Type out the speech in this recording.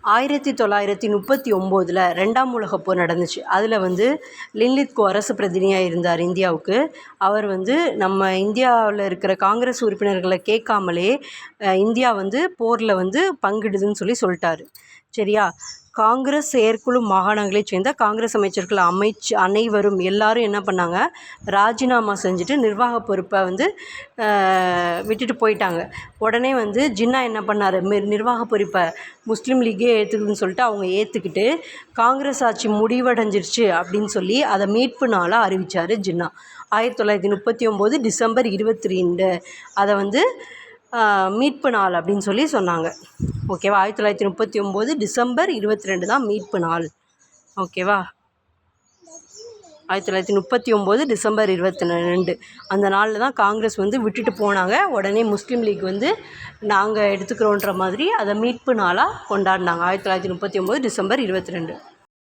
1939 2ஆம் உலகப் போர் நடந்துச்சு. அதில் வந்து லின்லித்கோ அரசு பிரதிநிதியாக இருந்தார் இந்தியாவுக்கு. அவர் வந்து நம்ம இந்தியாவில் இருக்கிற காங்கிரஸ் உறுப்பினர்களை கேட்காமலே இந்தியா வந்து போரில் வந்து பங்கிடுதுன்னு சொல்லிட்டாரு. சரியா? காங்கிரஸ் செயற்குழு மாகாணங்களைச் சேர்ந்த காங்கிரஸ் அமைச்சர்கள் அனைவரும் எல்லாரும் என்ன பண்ணாங்க, ராஜினாமா செஞ்சுட்டு நிர்வாக பொறுப்பை வந்து விட்டுட்டு போயிட்டாங்க. உடனே வந்து ஜின்னா என்ன பண்ணார், நிர்வாக பொறுப்பை முஸ்லீம் லீக்கே ஏற்றுக்குதுன்னு சொல்லிட்டு அவங்க ஏற்றுக்கிட்டு காங்கிரஸ் ஆட்சி முடிவடைஞ்சிருச்சு அப்படின்னு சொல்லி அதை மீட்பு நாளாக அறிவித்தார் ஜின்னா. 1939 டிசம்பர் 22 அதை வந்து மீட்பு நாள் அப்படின்னு சொன்னாங்க. ஓகேவா? 1939 டிசம்பர் 22 தான் மீட்பு நாள். ஓகேவா? 1939 டிசம்பர் 22 அந்த நாளில் தான் காங்கிரஸ் வந்து விட்டுட்டு போனாங்க. உடனே முஸ்லீம் லீக் வந்து நாங்கள் எடுத்துக்கிறோன்ற மாதிரி அதை மீட்பு நாளாக கொண்டாடினாங்க. 1939 டிசம்பர் 22.